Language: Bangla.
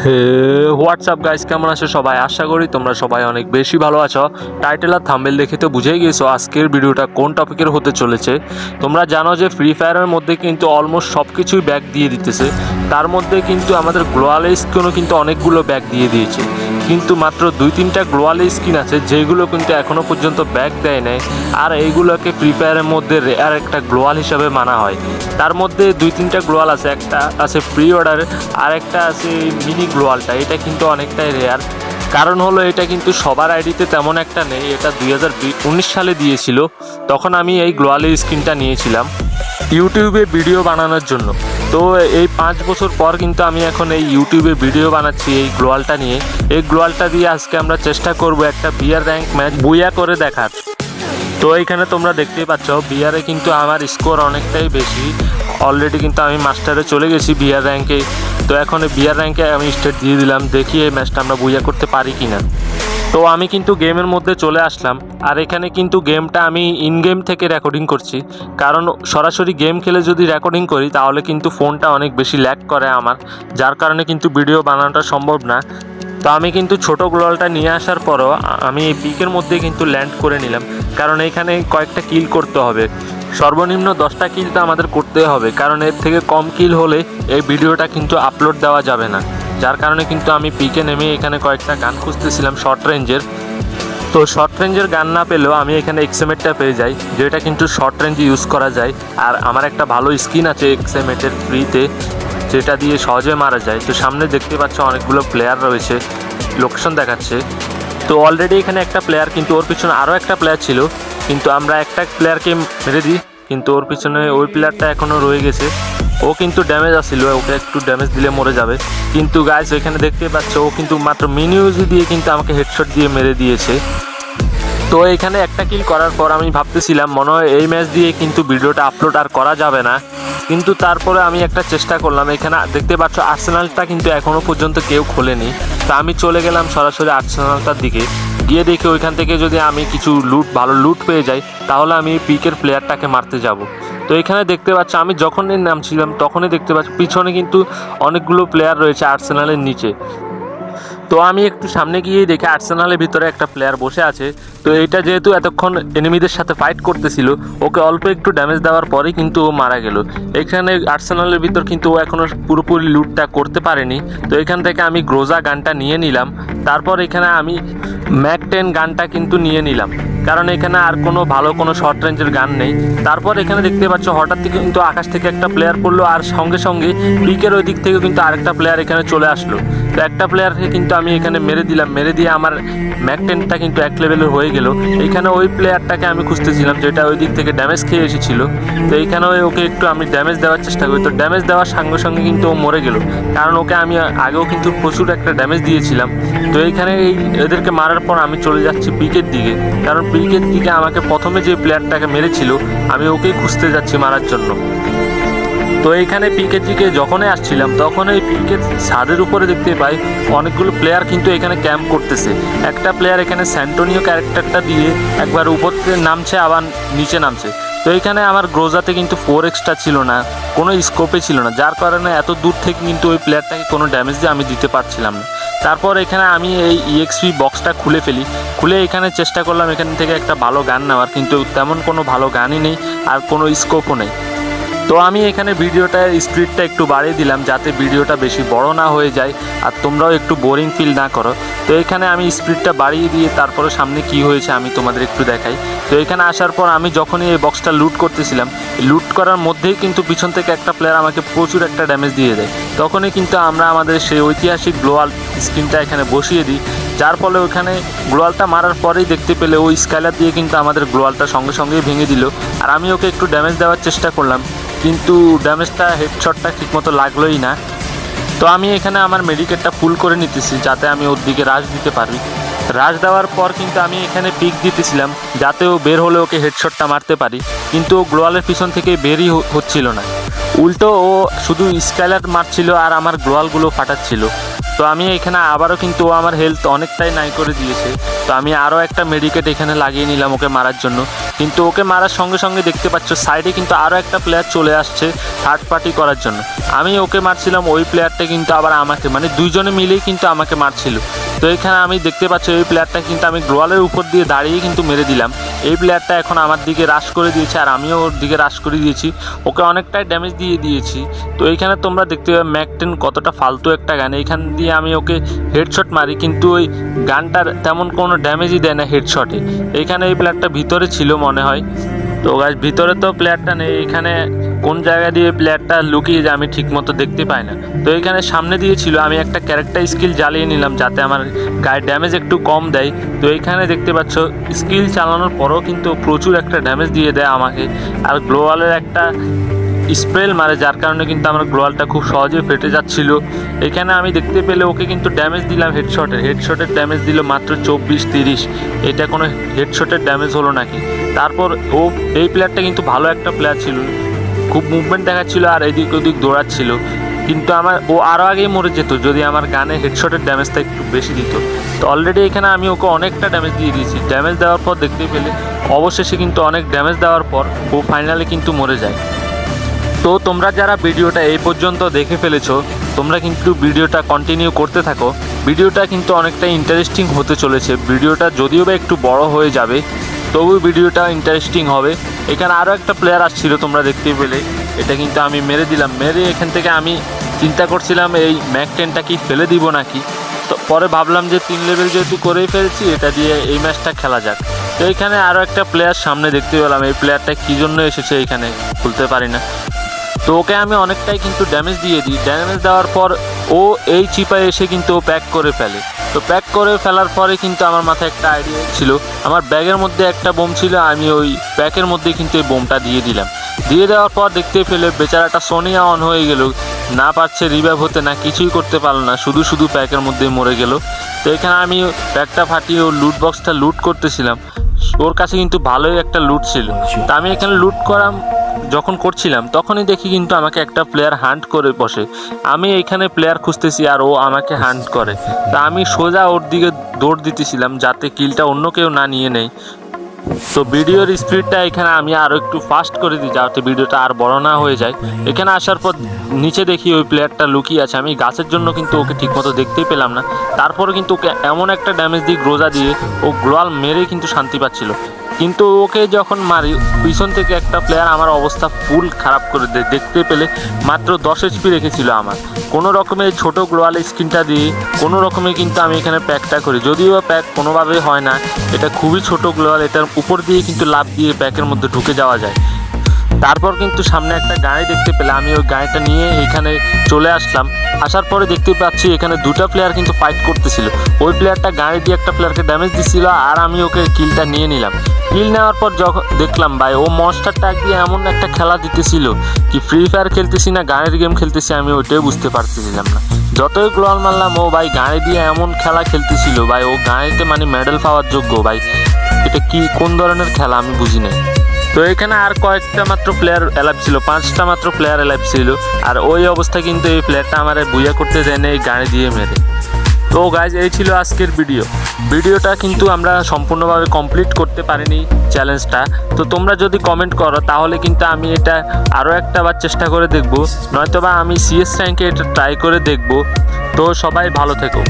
হে হোয়াটসঅ্যাপ গাইস, কেমন আছো সবাই? আশা করি তোমরা সবাই অনেক বেশি ভালো আছো। টাইটেল আর থাম্বনেল দেখে তো বুঝেই গেছো আজকের ভিডিওটা কোন টপিকের হতে চলেছে। তোমরা জানো যে ফ্রি ফায়ারের মধ্যে কিন্তু অলমোস্ট সব কিছুই ব্যাক দিয়ে দিতেছে। তার মধ্যে কিন্তু আমাদের গ্লোয়াল স্কিনও কিন্তু অনেকগুলো ব্যাক দিয়ে দিয়েছে, কিন্তু মাত্র 2-3টা গ্লোয়াল স্কিন আছে যেগুলো কিন্তু এখনও পর্যন্ত ব্যাক দেয় নাই। আর এইগুলোকে ফ্রি ফায়ারের মধ্যে রেয়ার একটা গ্লোয়াল হিসাবে মানা হয়। তার মধ্যে 2-3টা গ্লোয়াল আছে, একটা আছে প্রি অর্ডার আর একটা আছে মিনি গ্লোয়ালটা। এটা কিন্তু অনেকটাই রেয়ার, কারণ হলো এটা কিন্তু সবার আইডিতে তেমন একটা নেই। এটা 2019 সালে দিয়েছিল, তখন আমি এই গ্লোয়ালের স্কিনটা নিয়েছিলাম ইউটিউবে ভিডিও বানানোর জন্য। তো এই 5 বছর পর কিন্তু আমি এখন এই ইউটিউবে ভিডিও বানাচ্ছি এই গ্লোয়ালটা নিয়ে। এই গ্লোয়ালটা দিয়ে আজকে আমরা চেষ্টা করব একটা বিয়ার র্যাঙ্ক ম্যাচ বুইয়া করে দেখার। তো এইখানে তোমরা দেখতেই পাচ্ছ বিয়ারে কিন্তু আমার স্কোর অনেকটাই বেশি। অলরেডি কিন্তু আমি মাস্টারে চলে গেছি বিয়ার র্যাঙ্কে। তো এখন বিয়ার র্যাঙ্কে আমি স্টেট দিয়ে দিলাম, দেখি এই ম্যাচটা আমরা বুইয়া করতে পারি কি না। তো আমি কিন্তু গেমের মধ্যে চলে আসলাম, আর এখানে কিন্তু গেমটা আমি ইন গেম থেকে রেকর্ডিং করছি, কারণ সরাসরি গেম খেলে যদি রেকর্ডিং করি তাহলে কিন্তু ফোনটা অনেক বেশি ল্যাগ করে আমার, যার কারণে কিন্তু ভিডিও বানানোটা সম্ভব না। তো আমি কিন্তু ছোটো গ্লোয়ালটা নিয়ে আসার পরও আমি এই পিকের মধ্যে কিন্তু ল্যান্ড করে নিলাম, কারণ এখানে কয়েকটা কিল করতে হবে। সর্বনিম্ন 10টা কিল তো আমাদের করতে হবে, কারণ এর থেকে কম কিল হলে এই ভিডিওটা কিন্তু আপলোড দেওয়া যাবে না। যার কারণে কিন্তু আমি পিকে নেমে এখানে কয়েকটা গান খুঁজতেছিলাম শর্ট রেঞ্জের। তো শর্ট রেঞ্জের গান না পেলেও আমি এখানে এক্সএমএটটা পেয়ে যাই, যেটা কিন্তু শর্ট রেঞ্জে ইউজ করা যায়। আর আমার একটা ভালো স্কিন আছে এক্সএমএটের ফ্রিতে, যেটা দিয়ে সহজে মারা যায়। তো সামনে দেখতে পাচ্ছ অনেকগুলো প্লেয়ার রয়েছে, লোকেশন দেখাচ্ছে। তো অলরেডি এখানে একটা প্লেয়ার, কিন্তু ওর পিছনে আরও একটা প্লেয়ার ছিল, কিন্তু আমরা একটা প্লেয়ারকে মেরে দিই, কিন্তু ওর পিছনে ওই প্লেয়ারটা এখনও রয়ে গেছে। ও কিন্তু ড্যামেজ আসছিল, ওকে একটু ড্যামেজ দিলে মরে যাবে। কিন্তু গাইস ওইখানে দেখতে পাচ্ছ ও কিন্তু মাত্র মিনি ইউজি দিয়ে কিন্তু আমাকে হেডশট দিয়ে মেরে দিয়েছে। তো এখানে একটা কিল করার পর আমি ভাবতেছিলাম মনে হয় এই ম্যাচ দিয়ে কিন্তু ভিডিওটা আপলোড আর করা যাবে না, কিন্তু তারপরে আমি একটা চেষ্টা করলাম। এখানে দেখতে পাচ্ছ আর্সেনালটা কিন্তু এখনও পর্যন্ত কেউ খোলেনি। তো আমি চলে গেলাম সরাসরি আর্সেনালটার দিকে, গিয়ে দেখি ওইখান থেকে যদি আমি কিছু ভালো লুট পেয়ে যাই তাহলে আমি পিকের প্লেয়ারটাকে মারতে যাব। তো এখানে দেখতে পাচ্ছ আমি যখনই নামছিলাম তখনই দেখতে পাচ্ছি পিছনে কিন্তু অনেকগুলো প্লেয়ার রয়েছে আর্সেনালের নিচে। তো আমি একটু সামনে গিয়ে দেখি আর্সেনালের ভিতরে একটা প্লেয়ার বসে আছে। তো এটা যেহেতু এতক্ষণ এনিমিদের সাথে ফাইট করতেছিল, ওকে অল্প একটু ড্যামেজ দেওয়ার পরেই কিন্তু ও মারা গেল। এখানে আর্সেনালের ভিতর কিন্তু ও এখনও পুরোপুরি লুটটা করতে পারেনি। তো এখান থেকে আমি গ্রোজা গানটা নিয়ে নিলাম, তারপর এখানে আমি ম্যাক 10 গানটা কিন্তু নিয়ে নিলাম, কারণ এখানে আর কোনো ভালো কোনো শর্ট রেঞ্জের গান নেই। তারপর এখানে দেখতে পাচ্ছ হঠাৎ থেকে কিন্তু আকাশ থেকে একটা প্লেয়ার পড়লো, আর সঙ্গে সঙ্গে পিকের ওই দিক থেকে কিন্তু আরেকটা প্লেয়ার এখানে চলে আসলো। তো একটা প্লেয়ারকে কিন্তু আমি এখানে মেরে দিলাম, মেরে দিয়ে আমার ম্যাক 10টা কিন্তু 1 লেভেলের হয়ে গেল। এইখানে ওই প্লেয়ারটাকে আমি খুঁজতেছিলাম যেটা ওই দিক থেকে ড্যামেজ খেয়ে এসেছিলো। তো এইখানে ওকে একটু আমি ড্যামেজ দেওয়ার চেষ্টা করি, তো ড্যামেজ দেওয়ার সঙ্গে সঙ্গে কিন্তু ও মরে গেল, কারণ ওকে আমি আগেও কিন্তু প্রচুর একটা ড্যামেজ দিয়েছিলাম। তো এইখানে এদেরকে মারার পর আমি চলে যাচ্ছি পিকের দিকে, কারণ পিকের দিকে আমাকে প্রথমে যে প্লেয়ারটাকে মেরেছিল আমি ওকেই খুঁজতে যাচ্ছি মারার জন্য। তো এইখানে পিকের দিকে যখনই আসছিলাম তখন এই পিকের ছাদের উপরে দেখতে পাই অনেকগুলো প্লেয়ার কিন্তু এখানে ক্যাম্প করতেছে। একটা প্লেয়ার এখানে স্যান্টোনিও ক্যারেক্টারটা দিয়ে একবার উপর থেকে নামছে আবার নিচে নামছে। তো এইখানে আমার গ্রোজাতে কিন্তু 4 ছিল না, কোনো স্কোপে ছিল না, যার কারণে এত দূর থেকে কিন্তু ওই প্লেয়ারটাকে কোনো ড্যামেজ দিয়ে আমি দিতে পারছিলাম না। তারপর এখানে আমি এই EXP বক্সটা খুলে ফেলি, খুলে এখানে চেষ্টা করলাম এখান থেকে একটা ভালো গান নেওয়ার, কিন্তু তেমন কোনো ভালো গানই নেই আর কোনো স্কোপও নেই। তো আমি এখানে ভিডিওটার স্পিডটা একটু বাড়িয়ে দিলাম যাতে ভিডিওটা বেশি বড় না হয়ে যায় আর তোমরাও একটু বোরিং ফিল না করো। তো এখানে আমি স্পিডটা বাড়িয়ে দিয়ে তারপরে সামনে কি হয়েছে আমি তোমাদের একটু দেখাই। তো এখানে আসার পর আমি যখনই এই বক্সটা লুট করতেছিলাম, লুট করার মধ্যেই কিন্তু পিছন থেকে একটা প্লেয়ার আমাকে প্রচুর একটা ড্যামেজ দিয়ে দেয়। তখনই কিন্তু আমরা আমাদের সেই ঐতিহাসিক গ্লোয়াল স্কিনটা এখানে বসিয়ে দিই, যার ফলে ওখানে গ্লোয়ালটা মারার পরেই দেখতে পেলে ওই স্কাইলার দিয়ে কিন্তু আমাদের গ্লোয়ালটা সঙ্গে সঙ্গেই ভেঙে দিল। আর আমি ওকে একটু ড্যামেজ দেওয়ার চেষ্টা করলাম, কিন্তু ড্যামেজটা হেডশটটা ঠিকমতো লাগলোই না। তো আমি এখানে আমার মেডিকেটটা ফুল করে নিতেছি যাতে আমি ওর দিকে রাশ দিতে পারি। রাশ দেওয়ার পর কিন্তু আমি এখানে পিক দিতেছিলাম যাতে ও বের হলে ওকে হেডশটটা মারতে পারি, কিন্তু ও গ্লোয়ালের পিছন থেকে বেরই হচ্ছিল না, উল্টো ও শুধু স্কাইলার মারছিল আর আমার গ্লোয়ালগুলো ফাটাচ্ছিল। তো আমি এখানে আবারও কিন্তু ও আমার হেলথ অনেকটাই নাই করে দিয়েছে। তো আমি আরও একটা মেডিকেট এখানে লাগিয়ে নিলাম ওকে মারার জন্য। কিন্তু ওকে মারার সঙ্গে সঙ্গে দেখতে পাচ্ছ সাইডে কিন্তু আরও একটা প্লেয়ার চলে আসছে থার্ড পার্টি করার জন্য। আমি ওকে মারছিলাম, ওই প্লেয়ারটা কিন্তু আবার আমাকে, মানে দুইজনে মিলেই কিন্তু আমাকে মারছিল। তো এখানে আমি দেখতে পাচ্ছি এই প্লেয়ারটা কিন্তু আমি গ্লোয়ালের উপর দিয়ে দাঁড়িয়ে কিন্তু মেরে দিলাম। এই প্লেয়ারটা এখন আমার দিকে রাশ করে দিয়েছে আর আমিও ওর দিকে রাশ করে দিয়েছি, ওকে অনেকটাই ড্যামেজ দিয়ে দিয়েছি। তো এইখানে তোমরা দেখতে পাবে ম্যাক-10 কতটা ফালতু একটা গান। এইখান দিয়ে আমি ওকে হেডশট মারি কিন্তু ওই গানটার তেমন কোনো ড্যামেজই দেয় না হেডশটে। এইখানে এই প্লেয়ারটা ভিতরে ছিল মনে হয়। তো গাইস ভিতরে তো প্লেয়ারটা নেই, এখানে কোন জায়গা দিয়ে প্লেয়ারটা লুকিয়ে যায় আমি ঠিকমতো দেখতে পাই না। তো এখানে সামনে দিয়ে ছিল, আমি একটা ক্যারেক্টার স্কিল জ্বালিয়ে নিলাম যাতে আমার গায়ে ড্যামেজ একটু কম দেয়। তো এইখানে দেখতে পাচ্ছ স্কিল চালানোর পরও কিন্তু প্রচুর একটা ড্যামেজ দিয়ে দেয় আমাকে। আর গ্লোয়ালের একটা স্প্রেল মারে যার কারণে কিন্তু আমার গ্লোয়ালটা খুব সহজেই ফেটে যাচ্ছিল। এখানে আমি দেখতে পেলে ওকে কিন্তু ড্যামেজ দিলাম হেডশটের ড্যামেজ দিল মাত্র 24-30। এটা কোনো হেডশটের ড্যামেজ হলো নাকি? তারপর এই প্লেয়ারটা কিন্তু ভালো একটা প্লেয়ার ছিল, খুব মুভমেন্ট দেখাচ্ছিল আর এদিক ওদিক দৌড়াচ্ছিল। কিন্তু ও আরও আগেই মরে যেত যদি আমার গানে হেডশটের ড্যামেজটা একটু বেশি দিত। তো অলরেডি এখানে আমি ওকে অনেকটা ড্যামেজ দিয়ে দিয়েছি। ড্যামেজ দেওয়ার পর দেখতে পেলে অবশেষে কিন্তু অনেক ড্যামেজ দেওয়ার পর ও ফাইনালি কিন্তু মরে যায়। তো তোমরা যারা ভিডিওটা এই পর্যন্ত দেখে ফেলেছো তোমরা কিন্তু ভিডিওটা কন্টিনিউ করতে থাকো। ভিডিওটা কিন্তু অনেকটা ইন্টারেস্টিং হতে চলেছে। ভিডিওটা যদিও বা একটু বড় হয়ে যাবে তবু ভিডিওটা ইন্টারেস্টিং হবে। এখানে আরও একটা প্লেয়ার আসছিল তোমরা দেখতে পেলে, এটা কিন্তু আমি মেরে দিলাম। মেরে এখান থেকে আমি চিন্তা করছিলাম এই ম্যাক-10টা কি ফেলে দিব নাকি। তো পরে ভাবলাম যে 3 লেভেল যেহেতু করেই ফেলছি এটা দিয়ে এই ম্যাচটা খেলা যাক। তো এইখানে আরও একটা প্লেয়ার সামনে দেখতে পেলাম, এই প্লেয়ারটা কী জন্য এসেছে এইখানে খুলতে পারি না। তো ওকে আমি অনেকটাই কিন্তু ড্যামেজ দিয়ে দিই। ড্যামেজ দেওয়ার পর ও এই চিপায় এসে কিন্তু ও প্যাক করে ফেলে। তো প্যাক করে ফেলার পরে কিন্তু আমার মাথায় একটা আইডিয়া ছিল, আমার ব্যাগের মধ্যে একটা বোম ছিল, আমি ওই প্যাকের মধ্যে কিন্তু এই বোমটা দিয়ে দিলাম। দিয়ে দেওয়ার পর দেখতে পেলে বেচারাটা সোনিয়া অন হয়ে গেল, না পারছে রিভাইভ হতে, না কিছুই করতে পারলো না, শুধু প্যাকের মধ্যে মরে গেল। তো এখানে আমি প্যাকটা ফাটিয়ে ও লুট বক্সটা লুট করতেছিলাম। ওর কাছে কিন্তু ভালোই একটা লুট ছিল। তা আমি এখানে লুট যখন করছিলাম তখনই দেখি কিন্তু আমাকে একটা প্লেয়ার হান্ট করে বসে। আমি এইখানে প্লেয়ার খুঁজতেছি আর ও আমাকে হান্ট করে। তা আমি সোজা ওর দিকে দৌড় দিতেছিলাম যাতে কিলটা অন্য কেউ না নিয়ে নেয়। তো ভিডিওর স্পিডটা এখানে আমি আরও একটু ফাস্ট করে দিই যাতে ভিডিওটা আর বড় না হয়ে যায়। এখানে আসার পর নিচে দেখি ওই প্লেয়ারটা লুকিয়ে আছে। আমি গাছের জন্য কিন্তু ওকে ঠিকমতো দেখতেই পেলাম না। তারপরে কিন্তু ওকে এমন একটা ড্যামেজ দিই গ্রোজা দিয়ে, ও গ্লোয়াল মেরেই কিন্তু শান্তি পাচ্ছিল। কিন্তু ওকে যখন মারি পিছন থেকে একটা প্লেয়ার আমার অবস্থা ফুল খারাপ করে দেয়। দেখতে পেলে মাত্র 10 HP রেখেছিল আমার। কোনো রকমে ছোট গ্লোয়াল স্কিনটা দিয়ে কোনো রকমে কিন্তু আমি এখানে প্যাকটা করি, যদিও প্যাক কোনোভাবেই হয় না। এটা খুবই ছোট গ্লোয়াল, এটার উপর দিয়ে কিন্তু লাফ দিয়ে প্যাকের মধ্যে ঢুকে যাওয়া যায়। তারপর কিন্তু সামনে একটা গাড়ি দেখতে পেলে আমি ওই গাড়িটা নিয়ে এখানে চলে আসলাম। আসার পরে দেখতে পাচ্ছি এখানে দুটো প্লেয়ার কিন্তু ফাইট করতেছিল। ওই প্লেয়ারটা গাড়ি দিয়ে একটা প্লেয়ারকে ড্যামেজ দিচ্ছিল আর আমি ওকে কিলটা নিয়ে নিলাম। কিল নেওয়ার পর যখন দেখলাম ভাই ও মনস্টারটা দিয়ে এমন একটা খেলা দিতেছিল কি ফ্রি ফায়ার খেলতেছি না গাড়ির গেম খেলতেছি আমি ওইটাই বুঝতে পারতেছিলাম না। যতই গ্লোয়াল মারলাম ও ভাই গাড়ি দিয়ে এমন খেলা খেলতেছিল ভাই, ও গাড়িতে মানে মেডেল পাওয়ার যোগ্য ভাই। এটা কি কোন ধরনের খেলা আমি বুঝি না। তো এখানে আর কয়েকটা মাত্র প্লেয়ার অ্যালাইভ ছিল, 5টা মাত্র প্লেয়ার অ্যালাইভ ছিল। আর ওই অবস্থায় কিন্তু এই প্লেয়ারটা আমার বুইয়া করতে দেয় না এই গাড়ি দিয়ে মেরে। তো গাইজ এই ছিল আজকের ভিডিওটা কিন্তু আমরা সম্পূর্ণভাবে কমপ্লিট করতে পারিনি চ্যালেঞ্জটা। তো তোমরা যদি কমেন্ট করো তাহলে কিন্তু আমি এটা আরও একটা বার চেষ্টা করে দেখব, নয়তোবা আমি CS র্যাঙ্কে এটা ট্রাই করে দেখব। তো সবাই ভালো থেকো।